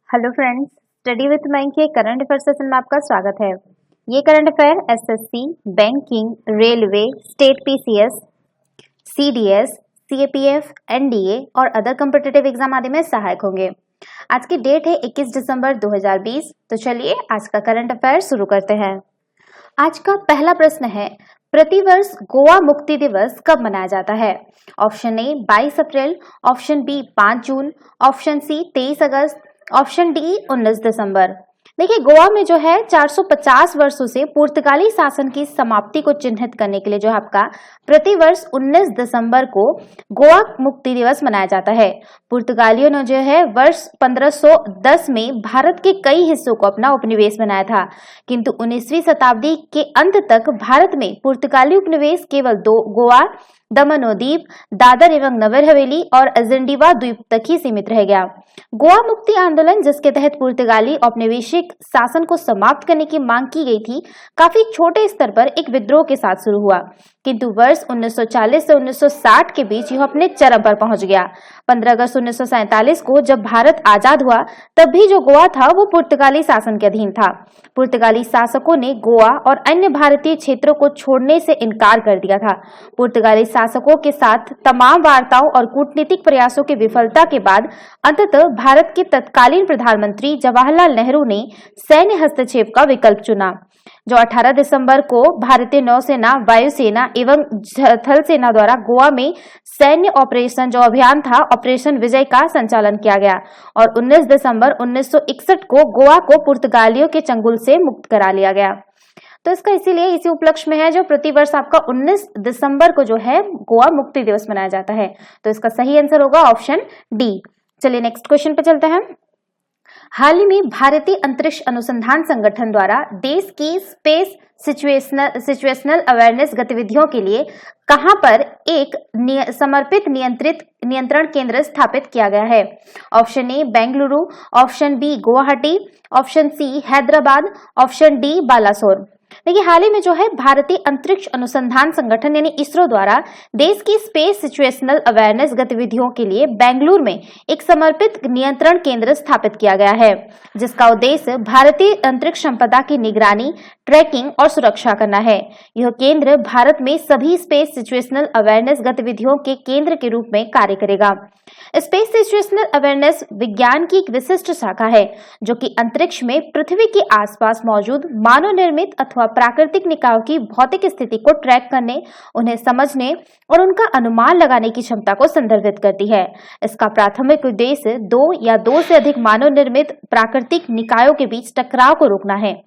Hello friends, study with mind के current affair session में आपका स्वागत है। ये current affair SSC, banking, railway, state PCS, CDS, CAPF, NDA और अदर कॉम्पिटिटिव एग्जाम आदि में सहायक होंगे। आज की डेट है 21 दिसंबर 2020। तो चलिए आज का करंट अफेयर शुरू करते हैं। आज का पहला प्रश्न है, प्रतिवर्ष गोवा मुक्ति दिवस कब मनाया जाता है? ऑप्शन ए 22 अप्रैल, ऑप्शन बी 5 जून, ऑप्शन सी 23 अगस्त, ऑप्शन डी 19 दिसंबर। देखिए, गोवा में जो है 450 वर्षों से पुर्तगाली शासन की समाप्ति को चिन्हित करने के लिए जो है आपका प्रतिवर्ष 19 दिसंबर को गोवा मुक्ति दिवस मनाया जाता है। पुर्तगालियों ने जो है वर्ष 1510 में भारत के कई हिस्सों को अपना उपनिवेश बनाया था, किंतु 19वीं शताब्दी के अंत तक भारत में पुर्तगाली उपनिवेश केवल दो, गोवा, दमन और दीव, दादर एवं नगर हवेली और अंडमान द्वीप तक ही सीमित रह गया। गोवा मुक्ति आंदोलन, जिसके तहत पुर्तगाली औपनिवेशिक शासन को समाप्त करने की मांग की गई थी, काफी छोटे स्तर पर एक विद्रोह के साथ शुरू हुआ, किंतु वर्ष 1940 से 1960 के बीच यह अपने चरम पर पहुंच गया। 15 अगस्त 1947 को जब भारत आजाद हुआ, तब भी जो गोवा था वो पुर्तगाली शासन के अधीन था। पुर्तगाली शासकों ने गोवा और अन्य भारतीय क्षेत्रों को छोड़ने से इनकार कर दिया था। पुर्तगाली शासकों के साथ तमाम वार्ताओं और कूटनीतिक प्रयासों की विफलता के बाद अंततः भारत के तत्कालीन प्रधानमंत्री जवाहरलाल नेहरू ने सैन्य हस्तक्षेप का विकल्प चुना, जो 18 दिसंबर को भारतीय नौसेना, वायुसेना एवं थल सेना द्वारा गोवा में सैन्य ऑपरेशन, जो अभियान था ऑपरेशन विजय का संचालन किया गया और 19 दिसंबर 1961 को गोवा को पुर्तगालियों के चंगुल से मुक्त करा लिया गया। तो इसका इसीलिए इसी उपलक्ष्य में है जो प्रतिवर्ष आपका 19 दिसंबर को जो है गोवा मुक्ति दिवस मनाया जाता है। तो इसका सही आंसर होगा ऑप्शन डी। चलिए नेक्स्ट क्वेश्चन पे चलते हैं। हाल ही में भारतीय अंतरिक्ष अनुसंधान संगठन द्वारा देश की स्पेस सिचुएशनल अवेयरनेस गतिविधियों के लिए कहां पर एक समर्पित नियंत्रण केंद्र स्थापित किया गया है? Option A Bengaluru, option B Guwahati, option C Hyderabad, option D Balasore. देखिए, हाल ही में जो है भारतीय अंतरिक्ष अनुसंधान संगठन यानी इसरो द्वारा देश की स्पेस सिचुएशनल अवेयरनेस गतिविधियों के लिए बेंगलुरु में एक समर्पित नियंत्रण केंद्र स्थापित किया गया है, जिसका उद्देश्य भारतीय अंतरिक्ष संपदा की निगरानी, ट्रैकिंग और सुरक्षा करना है। यह केंद्र भारत में सभी स्पेस सिचुएशनल अवेयरनेस गतिविधियों के केंद्र के रूप में कार्य करेगा। स्पेस सिचुएशनल अवेयरनेस विज्ञान की एक विशिष्ट शाखा है, जो कि अंतरिक्ष में पृथ्वी के आसपास मौजूद मानव निर्मित अथवा प्राकृतिक निकायों की भौतिक स्थिति को ट्रैक करने, उन्हें समझने और उनका अनुमान लगाने की क्षमता को संदर्भित करती है। इसका प्राथमिक उद्देश्य दो या दो से अधिक मानव निर्मित प्राकृतिक निकायों के बीच टकराव को रोकना है।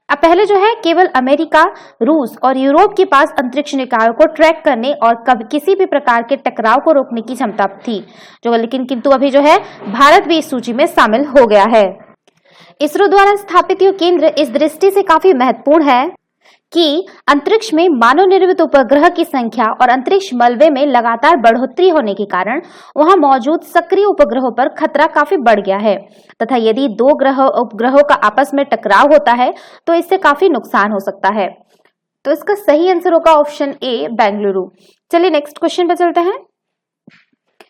अब पहले जो है केवल अमेरिका, रूस और यूरोप के पास अंतरिक्ष निकायों को ट्रैक करने और किसी भी प्रकार के टकराव को रोकने की क्षमता थी, किंतु अभी जो है भारत भी इस सूची में शामिल हो गया है। इसरो द्वारा स्थापित यह केंद्र इस दृष्टि से काफी महत्वपूर्ण है कि अंतरिक्ष में मानव निर्मित उपग्रह की संख्या और अंतरिक्ष मलबे में लगातार बढ़ोतरी होने के कारण वहां मौजूद सक्रिय उपग्रहों पर खतरा काफी बढ़ गया है तथा यदि दो उपग्रहों का आपस में टकराव होता है तो इससे काफी नुकसान हो सकता है। तो इसका सही आंसर होगा ऑप्शन ए बेंगलुरु। चलिए नेक्स्ट क्वेश्चन पे चलते हैं।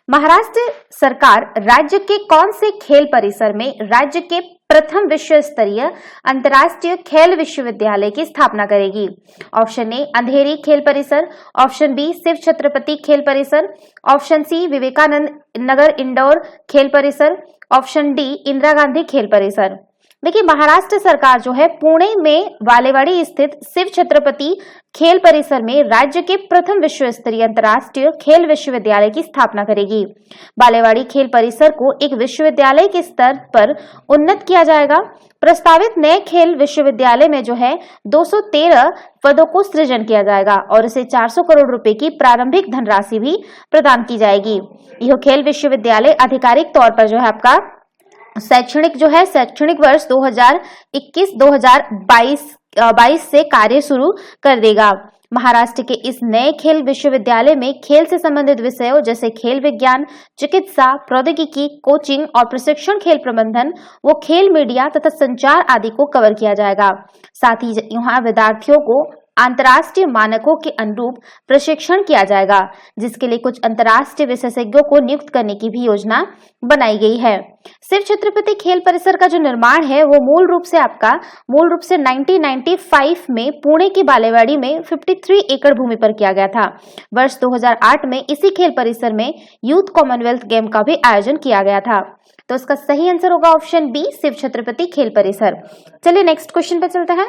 महाराष्ट्र सरकार राज्य के कौन से खेल परिसर में राज्य के प्रथम विश्व स्तरीय अंतर्राष्ट्रीय खेल विश्वविद्यालय की स्थापना करेगी? ऑप्शन ए अंधेरी खेल परिसर, ऑप्शन बी शिव छत्रपति खेल परिसर, option C Vivekanand Nagar indoor खेल परिसर, ऑप्शन डी इंदिरा गांधी खेल परिसर। देखिए, महाराष्ट्र सरकार जो है पुणे में बालेवाड़ी स्थित शिव छत्रपति खेल परिसर में राज्य के प्रथम विश्व स्तरीय अंतर्राष्ट्रीय खेल विश्वविद्यालय की स्थापना करेगी। बालेवाड़ी खेल परिसर को एक विश्वविद्यालय के स्तर पर उन्नत किया जाएगा। प्रस्तावित नए खेल विश्वविद्यालय में जो है 213 पदों को सृजन किया जाएगा और इसे 400 करोड़ रुपए की प्रारंभिक धनराशि भी प्रदान की जाएगी। यह खेल विश्वविद्यालय आधिकारिक तौर पर जो है आपका शैक्षणिक वर्ष 2021-2022 से कार्य शुरू कर देगा। महाराष्ट्र के इस नए खेल विश्वविद्यालय में खेल से संबंधित विषयों जैसे खेल विज्ञान, चिकित्सा, प्रौद्योगिकी, कोचिंग और प्रशिक्षण, खेल प्रबंधन, वो खेल मीडिया तथा संचार आदि को कवर किया जाएगा। साथ ही यहाँ विद्यार्थियों को अंतर्राष्ट्रीय मानकों के अनुरूप प्रशिक्षण किया जाएगा, जिसके लिए कुछ अंतर्राष्ट्रीय विशेषज्ञों को नियुक्त करने की भी योजना बनाई गई है। शिव छत्रपति खेल परिसर का जो निर्माण है वो मूल रूप से 1995 में पुणे की बालेवाड़ी में 53 एकड़ भूमि पर किया गया था। वर्ष 2008 में इसी खेल परिसर में यूथ कॉमनवेल्थ गेम का भी आयोजन किया गया था। तो इसका सही आंसर होगा ऑप्शन बी, शिव छत्रपति खेल परिसर। चलिए नेक्स्ट क्वेश्चन पे चलते हैं।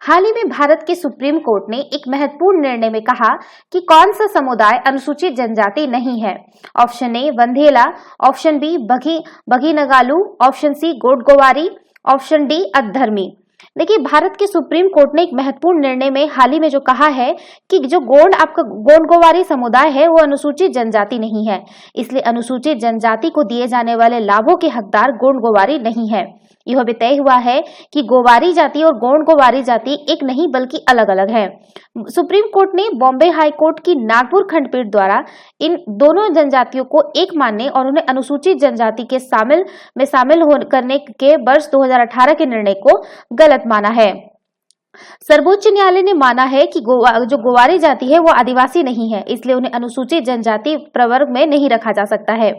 हाल ही में भारत के सुप्रीम कोर्ट ने एक महत्वपूर्ण निर्णय में कहा कि कौन सा समुदाय अनुसूचित जनजाति नहीं है। ऑप्शन ए वंधेला, ऑप्शन बी बघी नगालू, option C Gondgowari, option D अधर्मी। देखिए, भारत के सुप्रीम कोर्ट ने एक महत्वपूर्ण निर्णय में हाल ही में जो कहा है कि जो गोंडगोवारी समुदाय है वो अनुसूचित जनजाति नहीं है, इसलिए अनुसूचित जनजाति को दिए जाने वाले लाभों के हकदार गोंडगोवारी नहीं है। यह भी तय हुआ है कि गोवारी जाति और गोंडगोवारी जाति एक नहीं बल्कि अलग अलग है। सुप्रीम कोर्ट ने बॉम्बे हाई कोर्ट की नागपुर खंडपीठ द्वारा इन दोनों जनजातियों को एक मानने और उन्हें अनुसूचित जनजाति के शामिल करने के वर्ष 2018 के निर्णय को गलत माना है। सर्वोच्च न्यायालय ने माना है कि जो गोवारी जाति है वो आदिवासी नहीं है, इसलिए उन्हें अनुसूचित जनजाति प्रवर्ग में नहीं रखा जा सकता है।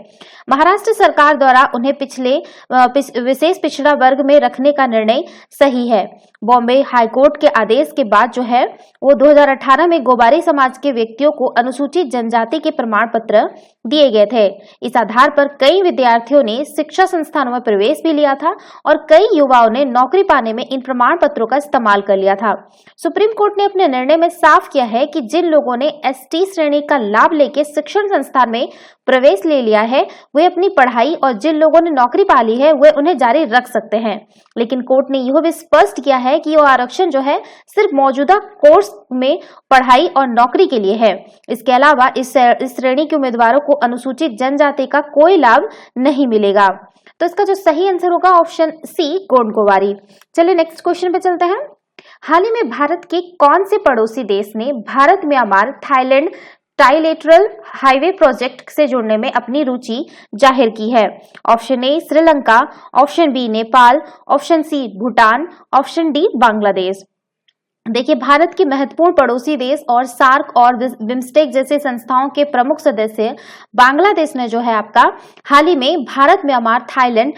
महाराष्ट्र सरकार द्वारा उन्हें विशेष पिछड़ा वर्ग में रखने का निर्णय सही है। बॉम्बे हाईकोर्ट के आदेश के बाद जो है वो 2018 में गोवारी समाज के व्यक्तियों को अनुसूचित जनजाति के प्रमाण पत्र दिए गए थे। इस आधार पर कई विद्यार्थियों ने शिक्षा संस्थानों में प्रवेश भी लिया था और कई युवाओं ने नौकरी पाने में इन प्रमाण पत्रों का इस्तेमाल कर लिया था। सुप्रीम कोर्ट ने अपने निर्णय में साफ किया है कि जिन लोगों ने एसटी श्रेणी का लाभ लेकर शिक्षण संस्थान में प्रवेश ले लिया है वे अपनी पढ़ाई, और जिन लोगों ने नौकरी पा ली है वे उन्हें जारी रख सकते हैं। लेकिन कोर्ट ने यह भी स्पष्ट किया है कि यह आरक्षण जो है सिर्फ मौजूदा कोर्स में पढ़ाई और नौकरी के लिए है। इसके अलावा इस श्रेणी के उम्मीदवारों को अनुसूचित जनजाति का कोई लाभ नहीं मिलेगा। तो इसका जो सही आंसर होगा ऑप्शन सी, गोंडगोवारी। चलिए नेक्स्ट क्वेश्चन पे चलते हैं। हाल ही में भारत के कौन से पड़ोसी देश ने Bharat, Myanmar, Thailand trilateral highway project से जुड़ने में अपनी रुचि जाहिर की है? Option A Sri Lanka, option B Nepal, option C Bhutan, option D Bangladesh. देखिए, भारत के महत्वपूर्ण पड़ोसी देश और सार्क और बिम्स्टेक जैसे संस्थाओं के प्रमुख सदस्य बांग्लादेश ने जो है आपका हाल ही में Bharat, Myanmar, Thailand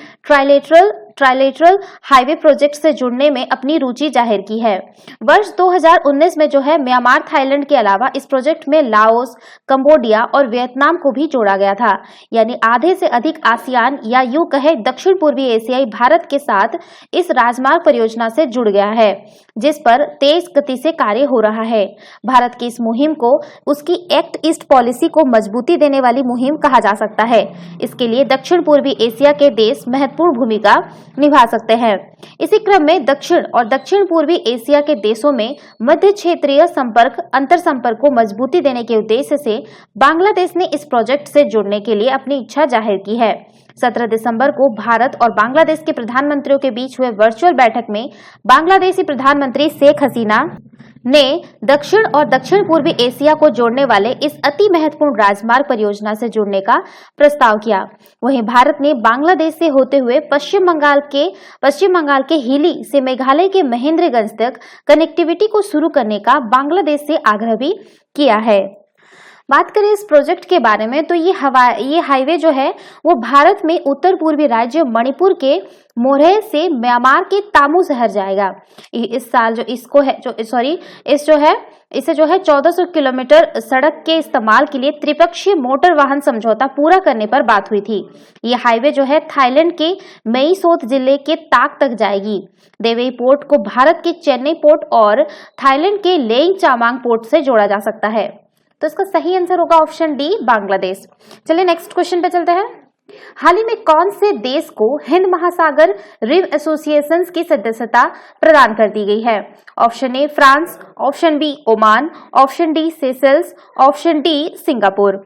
trilateral highway project से जुड़ने में अपनी रुचि जाहिर की है। वर्ष 2019 में जो है म्यांमार, थाईलैंड के अलावा इस प्रोजेक्ट में लाओस, कंबोडिया और वियतनाम को भी जोड़ा गया था। यानी आधे से अधिक आसियान या यूं कहे दक्षिण पूर्वी एशियाई भारत के साथ इस राजमार्ग परियोजना से जुड़ गया है, जिस पर तेज गति से कार्य हो रहा है। भारत की इस मुहिम को उसकी एक्ट ईस्ट पॉलिसी को मजबूती देने वाली मुहिम कहा जा सकता है। इसके लिए दक्षिण पूर्वी एशिया के देश महत्वपूर्ण भूमिका निभा सकते हैं। इसी क्रम में दक्षिण और दक्षिण पूर्वी एशिया के देशों में मध्य क्षेत्रीय अंतर संपर्क को मजबूती देने के उद्देश्य से बांग्लादेश ने इस प्रोजेक्ट से जुड़ने के लिए अपनी इच्छा जाहिर की है। 17 दिसंबर को भारत और बांग्लादेश के प्रधानमंत्रियों के बीच हुए वर्चुअल बैठक में बांग्लादेशी प्रधानमंत्री शेख हसीना ने दक्षिण और दक्षिण पूर्वी एशिया को जोड़ने वाले इस अति महत्वपूर्ण राजमार्ग परियोजना से जुड़ने का प्रस्ताव किया। वहीं भारत ने बांग्लादेश से होते हुए पश्चिम बंगाल के हिली से मेघालय के महेंद्रगंज तक कनेक्टिविटी को शुरू करने का बांग्लादेश से आग्रह भी किया है। बात करें इस प्रोजेक्ट के बारे में तो ये हाईवे जो है वो भारत में उत्तर पूर्वी राज्य मणिपुर के मोरहे से म्यांमार के तामू शहर जाएगा। इस साल इसे जो है 1400 किलोमीटर सड़क के इस्तेमाल के लिए त्रिपक्षीय मोटर वाहन समझौता पूरा करने पर बात हुई थी। ये हाईवे जो है थाईलैंड के मेईसोत जिले के ताक तक जाएगी। देवई पोर्ट को भारत के चेन्नई पोर्ट और थाईलैंड के लेइंग चामांग पोर्ट से जोड़ा जा सकता है। तो इसका सही आंसर होगा ऑप्शन डी, बांग्लादेश। चलिए नेक्स्ट क्वेश्चन पे चलते हैं। हाल ही में कौन से देश को हिंद महासागर रिम एसोसिएशन की सदस्यता प्रदान कर दी गई है? Option A France, option B Oman, option D Seychelles, option D Singapore.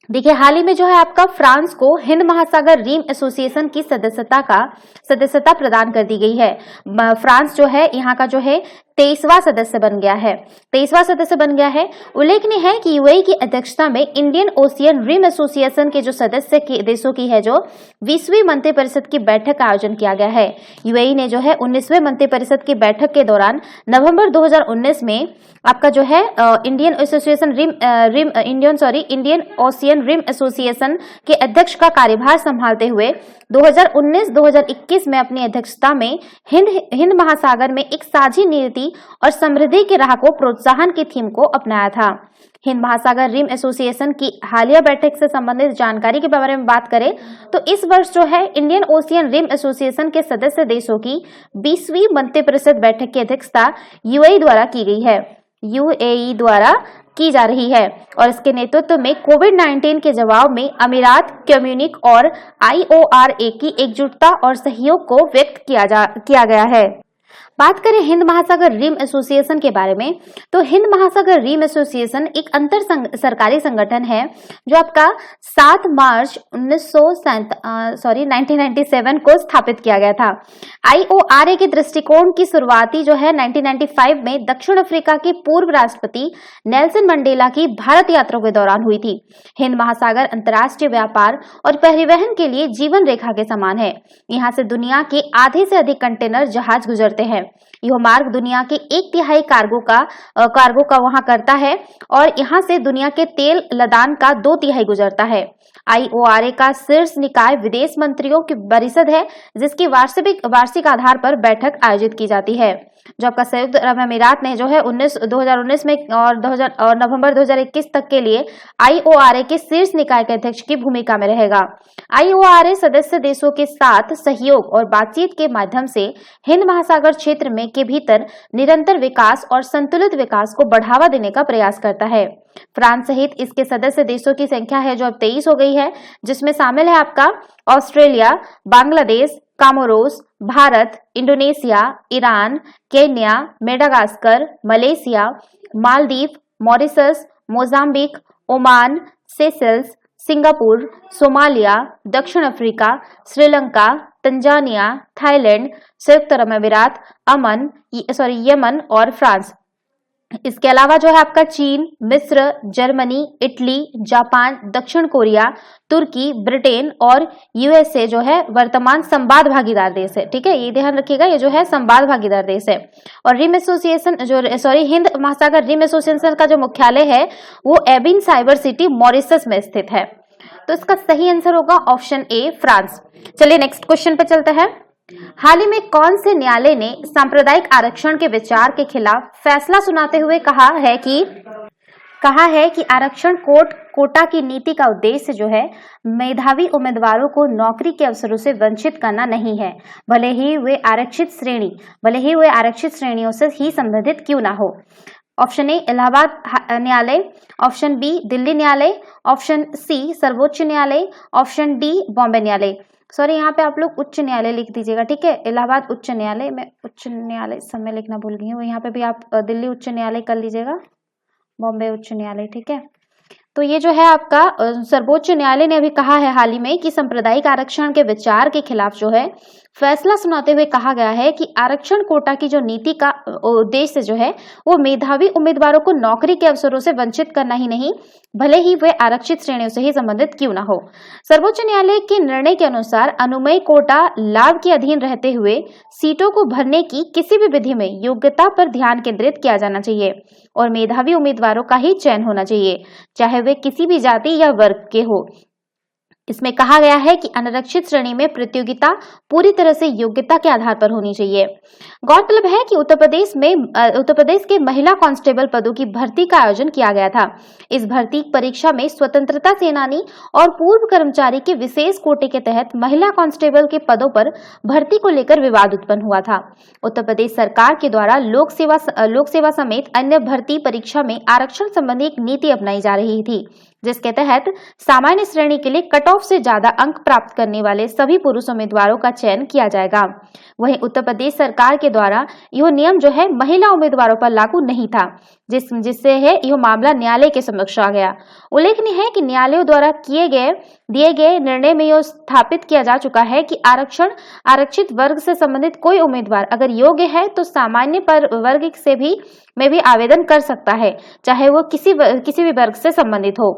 देखिए, हाल ही में जो है आपका फ्रांस को हिंद महासागर रिम एसोसिएशन की सदस्यता प्रदान कर दी गई है। फ्रांस जो है यहाँ का जो है 23वां सदस्य बन गया है। 23वां सदस्य बन गया है। उल्लेखनीय है कि यूएई की अध्यक्षता में इंडियन ओशियन रिम एसोसिएशन के जो सदस्य के देशों की है जो 20वीं मंत्रिपरिषद की बैठक का आयोजन किया गया है। यूएई ने जो है 19वें मंत्रिपरिषद की बैठक के दौरान नवंबर 2019 में आपका जो है इंडियन ओशियन रिम एसोसिएशन के अध्यक्ष का कार्यभार संभालते हुए 2019-2021 में अपनी अध्यक्षता में हिंद महासागर में एक साझी नीति और समृद्धि की राह को प्रोत्साहन की थीम को अपनाया था। हिंद महासागर रिम एसोसिएशन की हालिया बैठक से संबंधित जानकारी के बारे में बात करें तो इस वर्ष जो है इंडियन ओशियन रिम एसोसिएशन के सदस्य देशों की 20वीं मंत्रिपरिषद बैठक की अध्यक्षता यूएई द्वारा की गई है। यूएई द्वारा की जा रही है और इसके नेतृत्व में कोविड-19 के जवाब में अमीरात, कम्युनिक और आईओआरए की एकजुटता और सहयोग को व्यक्त किया गया है। बात करें हिंद महासागर रिम एसोसिएशन के बारे में तो हिंद महासागर रिम एसोसिएशन एक अंतर सरकारी संगठन है जो आपका 7 मार्च 1997 को स्थापित किया गया था। आईओआरए के दृष्टिकोण की शुरुआती जो है 1995 में दक्षिण अफ्रीका के पूर्व राष्ट्रपति नेल्सन मंडेला की भारत यात्रा के दौरान हुई थी। हिंद महासागर अंतर्राष्ट्रीय व्यापार और परिवहन के लिए जीवन रेखा के समान है। यहाँ से दुनिया के आधे से अधिक कंटेनर जहाज गुजरते हैं। यह मार्ग दुनिया के 1/3 कार्गो का वहां करता है और यहाँ से दुनिया के तेल लदान का 2/3 गुजरता है। आईओआरए का शीर्ष निकाय विदेश मंत्रियों की परिषद है जिसकी वार्षिक आधार पर बैठक आयोजित की जाती है। जो आपका संयुक्त अरब अमीरात ने जो है 2019 में और नवंबर 2021 तक के लिए आईओआरए के शीर्ष निकाय के अध्यक्ष की भूमिका में रहेगा। आईओआरए सदस्य देशों के साथ सहयोग और बातचीत के माध्यम से हिंद महासागर क्षेत्र में के भीतर निरंतर विकास और संतुलित विकास को बढ़ावा देने का प्रयास करता है। फ्रांस सहित इसके सदस्य देशों की संख्या है जो अब 23 हो गई है, जिसमें शामिल है आपका Australia, Bangladesh, Comoros, Bharat, Indonesia, Iran, Kenya, Madagascar, Malaysia, Maldives, Mauritius, Mozambique, Oman, Seychelles, Singapore, Somalia, दक्षिण अफ्रीका, श्रीलंका, तंजानिया, थाईलैंड, संयुक्त अरब अमीरात, यमन और फ्रांस। इसके अलावा जो है आपका चीन, मिस्र, जर्मनी, इटली, जापान, दक्षिण कोरिया, तुर्की, ब्रिटेन और यूएसए जो है वर्तमान संवाद भागीदार देश है। ठीक है, ये ध्यान रखिएगा, ये जो है संवाद भागीदार देश है। और रिम एसोसिएशन हिंद महासागर रिम एसोसिएशन का जो मुख्यालय है वो एबिन साइबर सिटी मॉरिशस में स्थित है। तो इसका सही आंसर होगा ऑप्शन ए, फ्रांस। चलिए नेक्स्ट क्वेश्चन पे चलते हैं। हाल ही में कौन से न्यायालय ने सांप्रदायिक आरक्षण के विचार के खिलाफ फैसला सुनाते हुए कहा है कि आरक्षण कोटा की नीति का उद्देश्य जो है मेधावी उम्मीदवारों को नौकरी के अवसरों से वंचित करना नहीं है, भले ही वे आरक्षित श्रेणियों से ही संबंधित क्यों ना हो। ऑप्शन ए इलाहाबाद न्यायालय, ऑप्शन बी दिल्ली न्यायालय, ऑप्शन सी सर्वोच्च न्यायालय, ऑप्शन डी बॉम्बे न्यायालय। सॉरी, यहाँ पे आप लोग उच्च न्यायालय लिख दीजिएगा। ठीक है, इलाहाबाद उच्च न्यायालय, मैं उच्च न्यायालय समय लिखना भूल गई हूँ। यहाँ पे भी आप दिल्ली उच्च न्यायालय कर लीजिएगा, बॉम्बे उच्च न्यायालय। ठीक है, तो ये जो है आपका सर्वोच्च न्यायालय ने अभी कहा है हाल ही में कि सांप्रदायिक आरक्षण के विचार के खिलाफ जो है फैसला सुनाते हुए कहा गया है कि आरक्षण कोटा की जो नीति का उद्देश्य जो है वो मेधावी उम्मीदवारों को नौकरी के अवसरों से वंचित करना ही नहीं, भले ही वे आरक्षित श्रेणियों से ही संबंधित क्यों ना हो। सर्वोच्च न्यायालय के निर्णय के अनुसार अनुमेय कोटा लाभ के अधीन रहते हुए सीटों को भरने की किसी भी विधि में योग्यता पर ध्यान केंद्रित किया जाना चाहिए और मेधावी उम्मीदवारों का ही चयन होना चाहिए, चाहे वे किसी भी जाति या वर्ग के हो। इसमें कहा गया है कि अनारक्षित श्रेणी में प्रतियोगिता पूरी तरह से योग्यता के आधार पर होनी चाहिए। गौरतलब है कि उत्तर प्रदेश के महिला कांस्टेबल पदों की भर्ती का आयोजन किया गया था। इस भर्ती परीक्षा में स्वतंत्रता सेनानी और पूर्व कर्मचारी के विशेष कोटे के तहत महिला कांस्टेबल के पदों पर भर्ती को लेकर विवाद उत्पन्न हुआ था। उत्तर प्रदेश सरकार के द्वारा लोक सेवा समेत अन्य भर्ती परीक्षा में आरक्षण संबंधी एक नीति अपनाई जा रही थी। जिसके तहत सामान्य श्रेणी के लिए कट ऑफ से ज्यादा अंक प्राप्त करने वाले सभी पुरुष उम्मीदवारों का चयन किया जाएगा। वहीं उत्तर प्रदेश सरकार के द्वारा यह नियम जो है महिला उम्मीदवारों पर लागू नहीं था, जिससे है यह मामला न्यायालय के समक्ष आ गया। उल्लेखनीय है कि न्यायालयों द्वारा दिए गए निर्णय में यह स्थापित किया जा चुका है कि आरक्षित वर्ग से संबंधित कोई उम्मीदवार अगर योग्य है तो सामान्य पर वर्ग से में भी आवेदन कर सकता है, चाहे वो किसी भी वर्ग से संबंधित हो।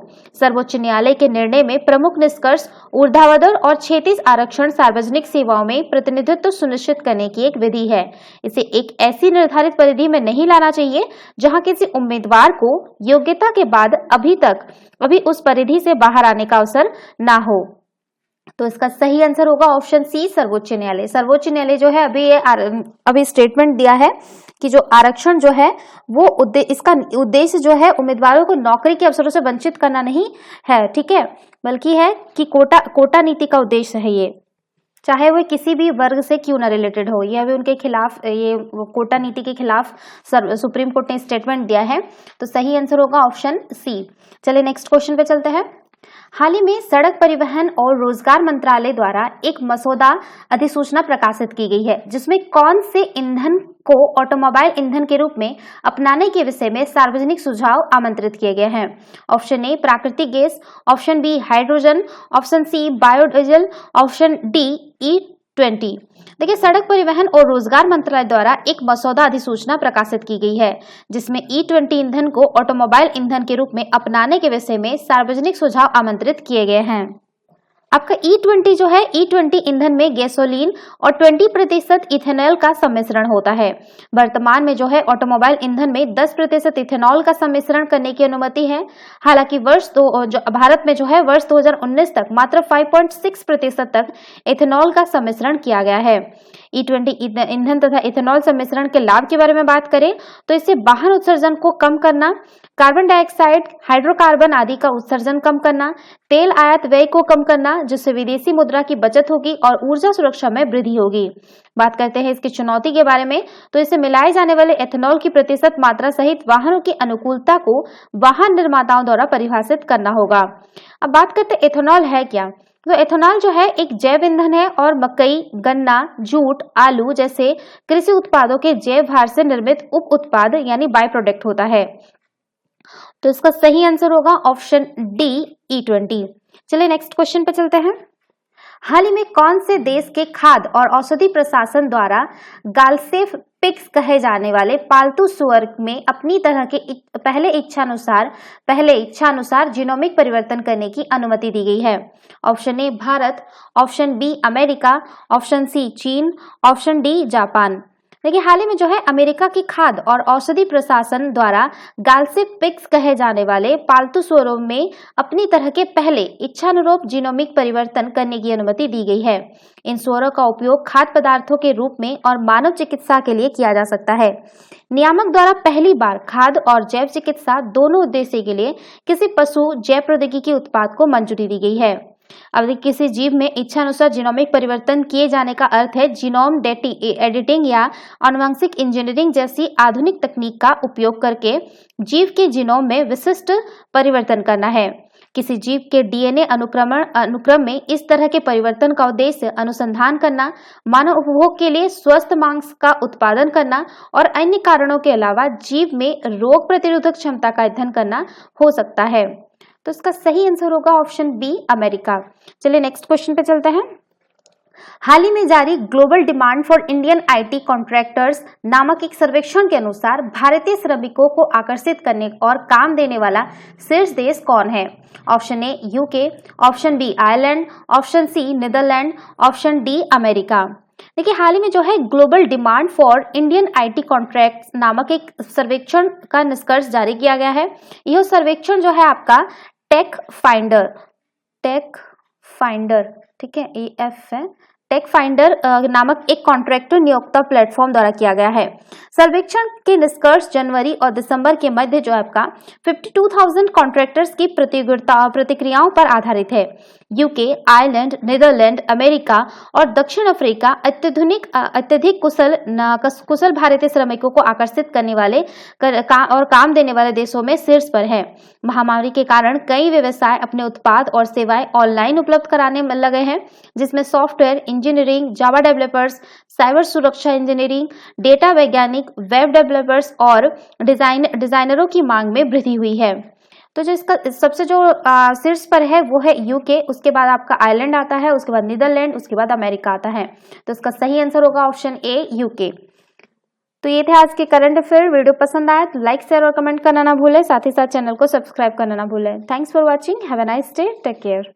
सर्वोच्च न्यायालय के निर्णय में प्रमुख निष्कर्ष ऊर्ध्वाधर और क्षैतिज आरक्षण सार्वजनिक सेवाओं में प्रतिनिधित्व सुनिश्चित करने की एक विधि है। इसे एक ऐसी निर्धारित परिधि में नहीं लाना चाहिए जहां किसी उम्मीदवार को योग्यता के बाद अभी उस परिधि से बाहर आने का अवसर ना हो। तो इसका सही आंसर होगा ऑप्शन सी, सर्वोच्च न्यायालय। सर्वोच्च न्यायालय जो है अभी स्टेटमेंट दिया है कि जो आरक्षण जो है वो इसका उद्देश्य जो है उम्मीदवारों को नौकरी के अवसरों से वंचित करना नहीं है, ठीक है, बल्कि है कि कोटा नीति का उद्देश्य है ये, चाहे वो किसी भी वर्ग से क्यों ना रिलेटेड हो। ये अभी उनके खिलाफ, ये कोटा नीति के खिलाफ सुप्रीम कोर्ट ने स्टेटमेंट दिया है। तो सही आंसर होगा ऑप्शन सी। चलिए नेक्स्ट क्वेश्चन पे चलते हैं। हाल ही में सड़क परिवहन और रोजगार मंत्रालय द्वारा एक मसौदा अधिसूचना प्रकाशित की गई है, जिसमें कौन से ईंधन को ऑटोमोबाइल ईंधन के रूप में अपनाने के विषय में सार्वजनिक सुझाव आमंत्रित किए गए हैं। ऑप्शन ए प्राकृतिक gas, option B hydrogen, option C biodiesel, option D E20। देखिए, सड़क परिवहन और रोजगार मंत्रालय द्वारा एक मसौदा अधिसूचना प्रकाशित की गई है, जिसमें E20 ईंधन को ऑटोमोबाइल ईंधन के रूप में अपनाने के विषय में सार्वजनिक सुझाव आमंत्रित किए गए हैं। आपका E20 जो है, E20 ईंधन में गैसोलीन और 20% इथेनॉल का सम्मिश्रण होता है। वर्तमान में जो है ऑटोमोबाइल ईंधन में 10% इथेनॉल का सम्मिश्रण करने की अनुमति है। हालांकि भारत में जो है वर्ष 2019 तक मात्र 5.6% तक इथेनॉल का सम्मिश्रण किया गया है। E20 ईंधन तथा इथेनॉल सम्मिश्रण के लाभ के बारे में बात करें तो इससे वाहन उत्सर्जन को कम करना, कार्बन डाइऑक्साइड, हाइड्रोकार्बन आदि का उत्सर्जन कम करना, तेल आयात व्यय को कम करना, जिससे विदेशी मुद्रा की बचत होगी और ऊर्जा सुरक्षा में वृद्धि होगी। बात करते हैं इसकी चुनौती के बारे में, तो इसे मिलाए जाने वाले एथेनॉल की प्रतिशत मात्रा सहित वाहनों की अनुकूलता को वाहन निर्माताओं द्वारा परिभाषित करना होगा। अब बात करते हैं एथेनॉल है क्या। तो एथेनॉल जो है एक जैव ईंधन है और मकई, गन्ना, जूट, आलू जैसे कृषि उत्पादों के जैव भार से निर्मित उप उत्पाद यानी बाय प्रोडक्ट होता है। तो इसका सही आंसर होगा ऑप्शन डी E20। चलिए नेक्स्ट क्वेश्चन पे चलते हैं। हाल ही में कौन से देश के खाद्य और औषधि प्रशासन द्वारा गालसेफ पिग्स कहे जाने वाले पालतू सुअर में अपनी तरह के पहले इच्छानुसार जीनोमिक परिवर्तन करने की अनुमति दी गई है। Option A Bharat, option B America, option C चीन, ऑप्शन डी जापान। देखिए, हाल ही में जो है अमेरिका की खाद्य और औषधि प्रशासन द्वारा गालसेफ पिग्स कहे जाने वाले पालतू सुअरों में अपनी तरह के पहले इच्छानुरूप जीनोमिक परिवर्तन करने की अनुमति दी गई है। इन सुअरों का उपयोग खाद्य पदार्थों के रूप में और मानव चिकित्सा के लिए किया जा सकता है। नियामक द्वारा पहली बार खाद्य और जैव चिकित्सा दोनों उद्देश्य के लिए किसी पशु जैव प्रौद्योगिकी उत्पाद को मंजूरी दी गई है। अब किसी जीव में इच्छानुसार जीनोमिक परिवर्तन किए जाने का अर्थ है जीनोम एडिटिंग या आनुवंशिक इंजीनियरिंग जैसी आधुनिक तकनीक का उपयोग करके जीव के जीनोम में विशिष्ट परिवर्तन करना है। किसी जीव के डीएनए अनुक्रम में इस तरह के परिवर्तन का उद्देश्य अनुसंधान करना, मानव उपभोग के लिए स्वस्थ मांस का उत्पादन करना और अन्य कारणों के अलावा जीव में रोग प्रतिरोधक क्षमता का अध्ययन करना हो सकता है। तो इसका सही आंसर होगा ऑप्शन बी अमेरिका। चलिए नेक्स्ट क्वेश्चन पे चलते हैं। हाल ही में जारी global demand for Indian IT contractors नामक एक सर्वेक्षण के अनुसार भारतीय श्रमिकों को आकर्षित करने और काम देने वाला शीर्ष देश कौन है। Option A UK, option B Ireland, option C Netherlands, option D America. देखिए, हाल ही में जो है global demand for Indian IT contracts नामक एक सर्वेक्षण का निष्कर्ष जारी किया गया है। यह सर्वेक्षण जो है आपका टेक फाइंडर, ठीक है, EF है, टेक फाइंडर नामक एक कॉन्ट्रैक्टर नियोक्ता प्लेटफॉर्म द्वारा किया गया है। सर्वेक्षण के निष्कर्ष जनवरी और दिसंबर के मध्य जो आपका 52,000 कॉन्ट्रैक्टर्स की प्रतिक्रियाओं पर आधारित है। यूके, आयरलैंड, नीदरलैंड, अमेरिका और दक्षिण अफ्रीका अत्यधिक कुशल भारतीय श्रमिकों को आकर्षित करने वाले और काम देने वाले देशों में शीर्ष पर है। महामारी के कारण कई व्यवसाय अपने उत्पाद और सेवाएं ऑनलाइन उपलब्ध कराने में लगे हैं, जिसमें सॉफ्टवेयर इंजीनियरिंग, जावा डेवलपर्स, साइबर सुरक्षा इंजीनियरिंग, डेटा वैज्ञानिक, वेब डेवलपर्स और डिजाइनरों की मांग में वृद्धि हुई है। तो जो इसका सबसे जो शीर्ष पर है वो है यूके, उसके बाद आपका आयरलैंड आता है, उसके बाद नीदरलैंड, उसके बाद अमेरिका आता है। तो इसका सही आंसर होगा ऑप्शन ए यूके। तो ये थे आज के करंट अफेयर। वीडियो पसंद आया तो लाइक, शेयर और कमेंट करना ना भूलें, साथ ही साथ चैनल को सब्सक्राइब करना ना भूलें। Thanks for watching, have a nice day, take care.